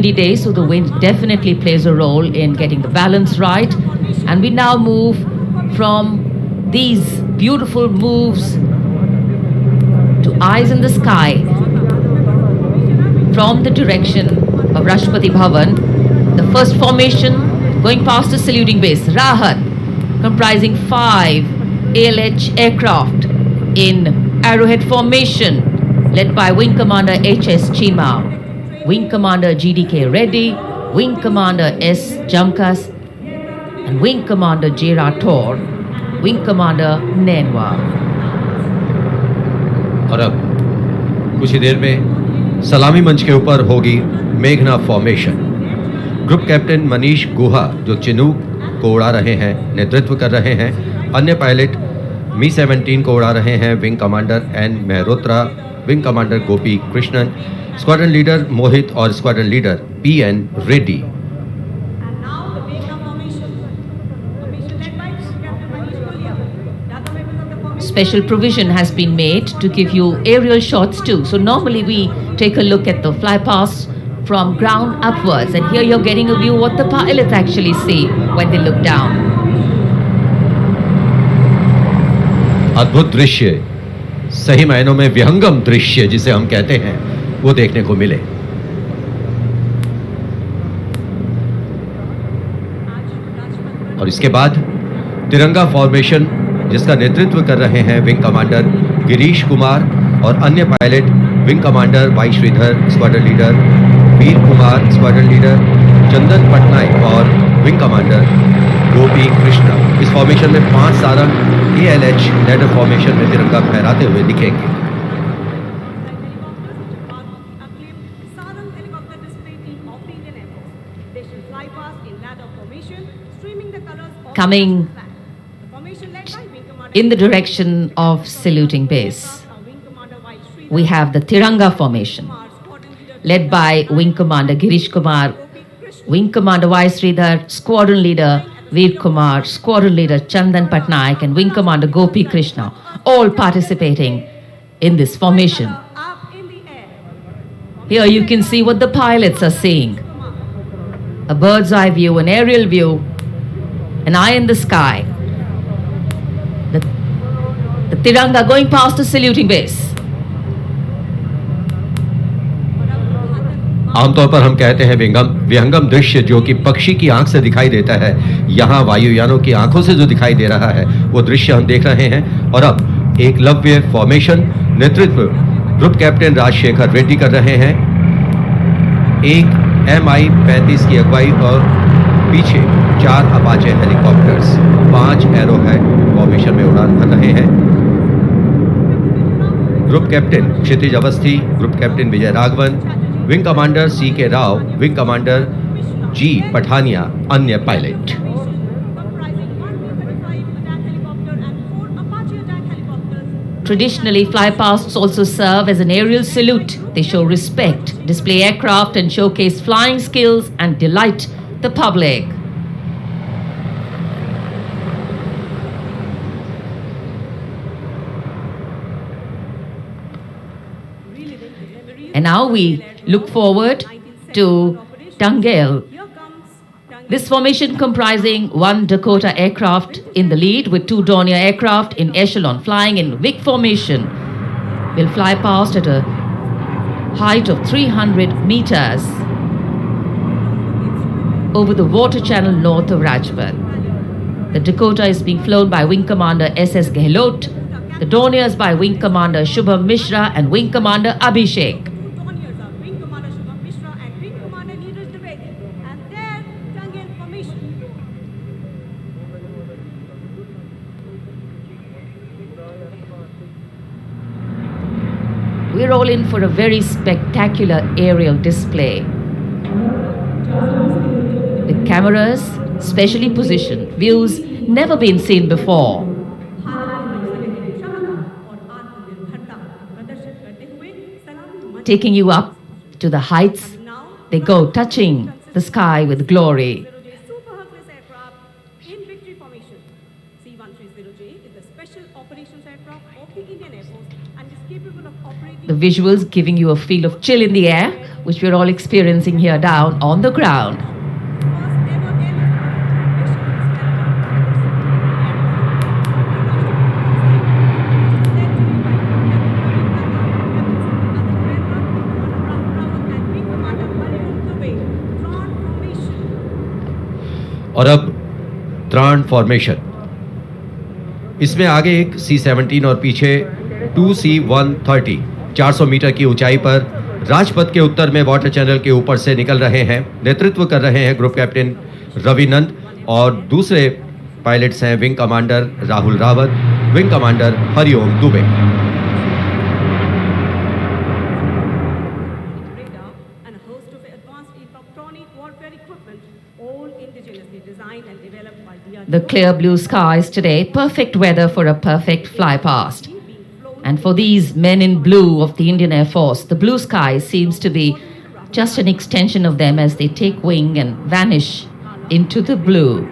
days, so the wind definitely plays a role in getting the balance right. And we now move from these beautiful moves to eyes in the sky from the direction of Rashtrapati Bhavan. The first formation going past the saluting base, Rahat, comprising 5 ALH aircraft in arrowhead formation, led by Wing Commander H.S. Chima, Wing Commander GDK Reddy, Wing Commander S. Jamkas, and Wing Commander J. Rathore, Wing Commander Nenwa. और अब कुछ ही देर में सलामी मंच के ऊपर होगी मेघना फॉर्मेशन। ग्रुप कैप्टन मनीष गुहा जो चिनूक को उड़ा रहे हैं, नेतृत्व कर रहे हैं। अन्य पायलट मी-17 को उड़ा रहे हैं wing commander N Mehrotra, wing commander Gopi Krishnan, squadron leader Mohit और squadron leader P N. Reddy. Special provision has been made to give you aerial shots too. So normally we take a look at the flypast from ground upwards, and here you're getting a view what the pilots actually see when they look down. अद्भुत दृश्य, सही मायनों में विहंगम दृश्य जिसे हम कहते हैं, वो देखने को मिले। और इसके बाद तिरंगा फॉर्मेशन जिसका नेतृत्व कर रहे हैं विंग कमांडर गिरीश कुमार और अन्य pilot wing commander Y Shridhar, squadron leader Veer Kumar, squadron leader Chandan Patnaik और विंग कमांडर गोपी कृष्णा। इस फॉर्मेशन में 5 सारंग ALH लैडर फॉर्मेशन में तिरंगा फहराते हुए दिखेंगे। Coming in the direction of saluting base, we have the Tiranga formation, led by Wing Commander Girish Kumar, Wing Commander Y. Sridhar, Squadron Leader Veer Kumar, Squadron Leader Chandan Patnaik, and Wing Commander Gopi Krishna, all participating in this formation. Here you can see what the pilots are seeing. A bird's eye view, an aerial view, an eye in the sky. The Tiranga going past the saluting base. आमतौर पर हम कहते हैं विहंगम दृश्य जो कि पक्षी की आंख से दिखाई देता है। यहाँ वायुयानों की आंखों से जो दिखाई दे रहा है वो दृश्य हम देख रहे हैं। और अब एकलव्य फॉर्मेशन नेतृत्व ग्रुप कैप्टन राजशेखर रेड्डी कर रहे हैं। एक Mi-35 की अगुवाई और पीछे 4 अपाचे हेलीकॉप्टर्स 5 एरोहेड फॉर्मेशन में उड़ान भर रहे हैं। Group captain Kshitij Awasthi, group captain Vijay Raghavan, wing commander C.K. Rao, wing commander G. Pathania, अन्य pilot. Traditionally, flypasts also serve as an aerial salute. They show respect, display aircraft, and showcase flying skills and delight the public. And now we look forward to Tangel. This formation comprising 1 Dakota aircraft in the lead with 2 Dornier aircraft in echelon flying in Vic formation will fly past at a height of 300 meters over the water channel north of Rajpath. The Dakota is being flown by Wing Commander S.S. Gehlot, the Dorniers by Wing Commander Shubham Mishra and Wing Commander Abhishek. We're all in for a very spectacular aerial display with cameras specially positioned, views never been seen before. Taking you up to the heights, they go touching the sky with glory. GuruJi is the special operations aircraft of the Indian Air Force and is capable of operating. The visuals giving you a feel of chill in the air which we're all experiencing here down on the ground. और अब त्राण formation, इसमें आगे एक C-17 और पीछे 2C-130 400 metre की ऊंचाई पर राजपथ के उत्तर में वाटर चैनल के ऊपर से निकल रहे हैं। नेतृत्व कर रहे हैं ग्रुप कैप्टन रविनंद और दूसरे पायलट्स हैं wing commander Rahul Rawat, wing commander Hariom Dubey. radar and a host of advanced electronic warfare equipment, all indigenously designed and developed by DRDO. The clear blue skies today, perfect weather for a perfect fly past. And for these men in blue of the Indian Air Force, the blue sky seems to be just an extension of them as they take wing and vanish into the blue.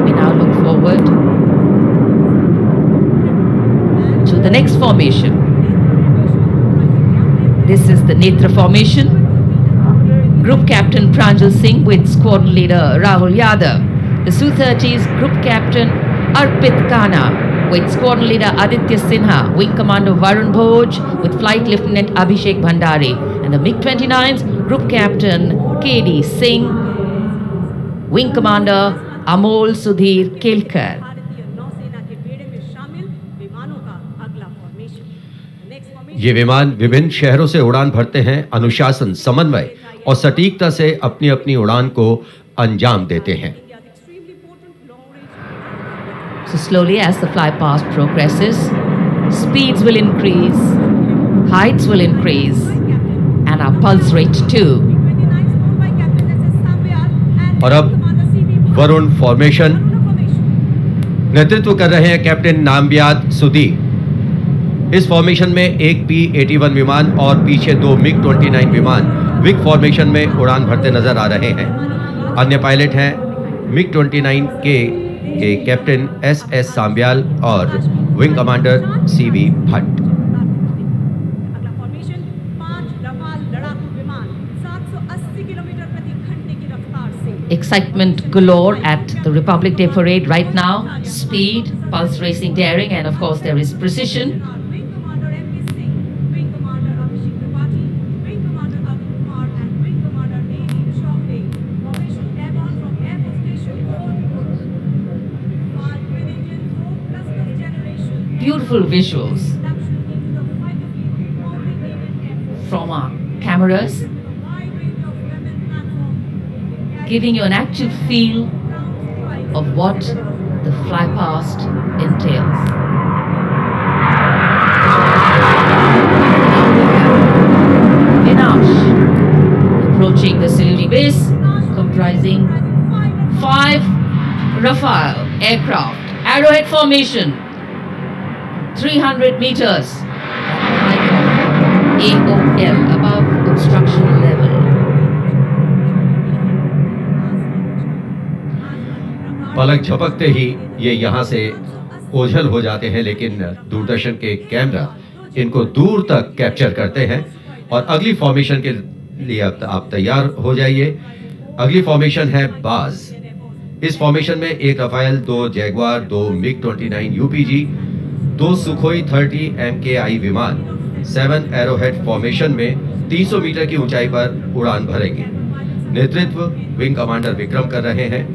We now look forward to the next formation. This is the Netra formation. Group Captain Pranjal Singh with Squadron Leader Rahul Yadav. The Su-30's Group Captain Arpit Khanna with Squadron Leader Aditya Sinha, Wing Commander Varun Bhoj with Flight Lieutenant Abhishek Bhandari, and the MiG-29's Group Captain K.D. Singh, Wing Commander Amol Sudhir Kelkar. भारतीय नौसेना के बेड़े में शामिल विमानों का अगला formation. Next formation ये विमान विभिन्न शहरों से उड़ान भरते हैं, अनुशासन, समन्वय और सटीकता से अपनी अपनी उड़ान को अंजाम देते हैं। India's extremely potent long-range So slowly as the fly past progresses, speeds will increase, heights will increase, and our pulse rate too. 29 flown by Captain SS Sambyal and और अब Commander CB Varun formation, formation. नेतृत्व कर रहे हैं captain नामब्याद Sudeep. इस formation में एक P-81 विमान और पीछे दो MiG-29 विमान विग फॉर्मेशन में उड़ान भरते नजर आ रहे हैं। अन्य पायलट हैं MiG-29 के कैप्टन SS सांब्याल और विंग कमांडर CB भट्ट। अगला फॉर्मेशन 5 रफाल लड़ाकू विमान 780 किलोमीटर प्रति घंटे की रफ्तार से Excitement galore at the Republic Day parade right now. Speed, pulse racing, daring, and of course there is precision. Wing Commander MP Singh, Wing Commander Abhishek Tripathi, Wing Commander Abu Kumar, and Wing Commander A.D. Shockley. Formation airborne from Air Force Station 4. 5 twin engines, 4 plus generation. Beautiful visuals Induction into the fighter fleet of the Indian Air Force. from our cameras, A wide range of weapon platforms. giving you an actual feel of what the fly past entails. Vinash approaching the saluting base, comprising 5 Rafale aircraft, arrowhead formation, 300 meters AOL, above obstruction level. पलक झपकते ही ये यहाँ से ओझल हो जाते हैं, लेकिन दूरदर्शन के कैमरा इनको दूर तक कैप्चर करते हैं। और अगली फॉर्मेशन के लिए अब आप तैयार हो जाइए। अगली फॉर्मेशन है बाज। इस फॉर्मेशन में एक Rafale, 2 Jaguar, 2 MiG-29 UPG, 2 Sukhoi 30 MKI विमान 7 एरोहेड फॉर्मेशन में 300 मीटर की ऊंचाई पर उड़ान भरेंगे। नेतृत्व विंग कमांडर विक्रम कर रहे हैं।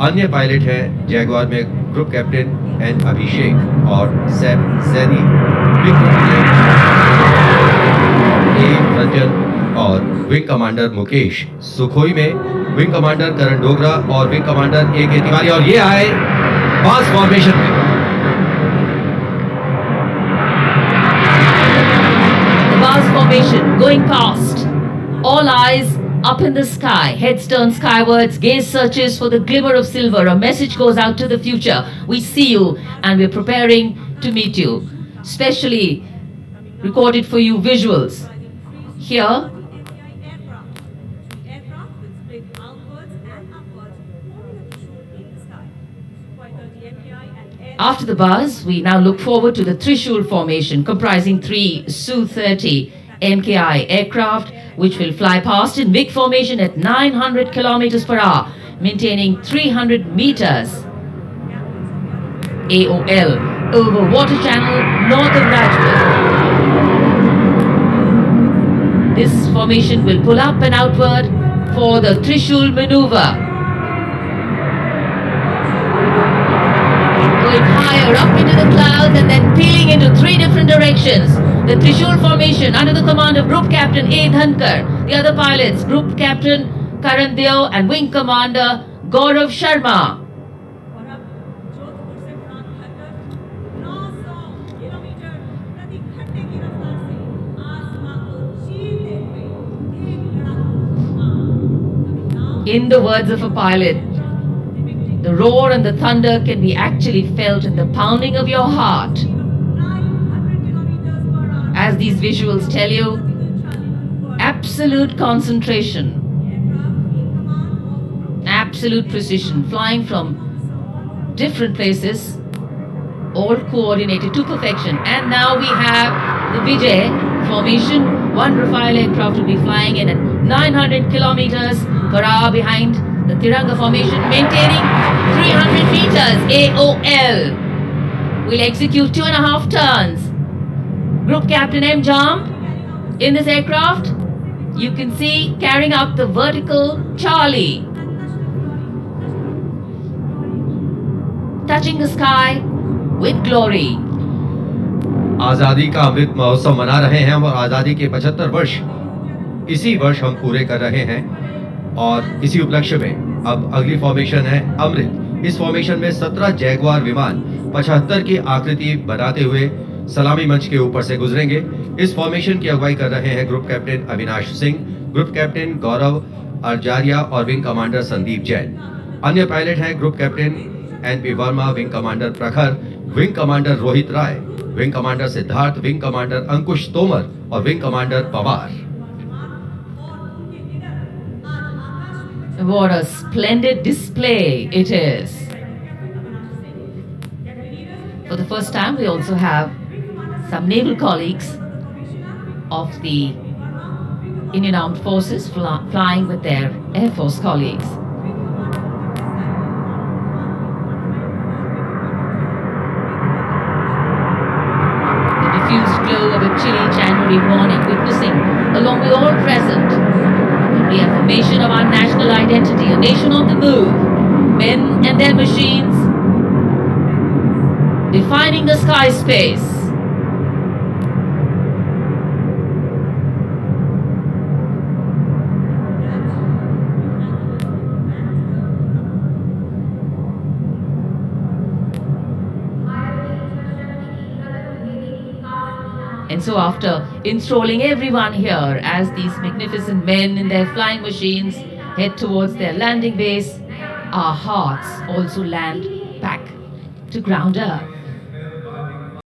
अन्य पायलट हैं जैगवार में ग्रुप कैप्टन एन अभिषेक और सैनी, ए रंजन और विंग कमांडर मुकेश। सुखोई में विंग कमांडर करण डोगरा और विंग कमांडर ए के तिवारी। और ये आए पास फॉर्मेशन में। The Bars formation going past. All eyes up in the sky, heads turned skywards, gaze searches for the glimmer of silver. A message goes out to the future. We see you and we're preparing to meet you. Specially recorded for you visuals. Here, Aircraft. Aircraft will split outwards and upwards, forming a shoot in the sky. Quite After the buzz, we now look forward to the Trishul formation, comprising 3 Su-30 MKI aircraft, which will fly past in big formation at 900 kilometers per hour, maintaining 300 meters AOL over water channel north of Rajpath. This formation will pull up and outward for the Trishul maneuver. Going higher up into the clouds and then peeling into 3 different directions. The Trishul formation under the command of Group Captain A. Dhankar. The other pilots, Group Captain Karan Deo and Wing Commander Gaurav Sharma. और अब जोधपुर से उड़ान भरकर 900 kilometre प्रति घंटे की रफ्तार से आसमां को चीरते हुए एक लड़ाकू तूफान अभी नाव In the words of a pilot, the roar and the thunder can be actually felt in the pounding of your heart. 900 kilometers per hour As these visuals tell you, absolute concentration, aircraft in command of absolute precision, flying from different places, all coordinated to perfection. And now we have the Vijay formation. 1 Rafale aircraft will be flying in at 900 kilometers per hour behind the Tiranga formation, maintaining 300 meters AOL. Will execute 2.5 turns. Group Captain M. Jam in this aircraft, you can see carrying out the vertical Charlie, touching the sky with glory. आजादी का अमृत महोत्सव मना रहे हैं हम और आजादी के 75 वर्ष इसी वर्ष हम पूरे कर रहे हैं और इसी उपलक्ष्य में अब अगली फॉर्मेशन है अमृत। इस फॉर्मेशन में 17 जैगवार विमान 75 की आकृति बनाते हुए सलामी मंच के ऊपर से गुजरेंगे। इस फॉर्मेशन की अगुवाई कर रहे हैं group captain Avinash Singh, group captain Gaurav Arjaria और विंग कमांडर संदीप जैन। अन्य पायलट हैं group captain N P Verma, wing commander Prakhar, wing commander Rohit Rai, wing commander Siddharth, wing commander Ankush Tomar और wing commander Pawar. What a splendid display it is. For the first time, we also have some naval colleagues of the Indian Armed Forces flying with their Air Force colleagues. The diffused glow of a chilly January morning, witnessing, along with all present, the reaffirmation of our national identity, a nation on the move, men and their machines, defining the sky space. And so after installing everyone here as these magnificent men in their flying machines head towards their landing base, our hearts also land back to ground earth.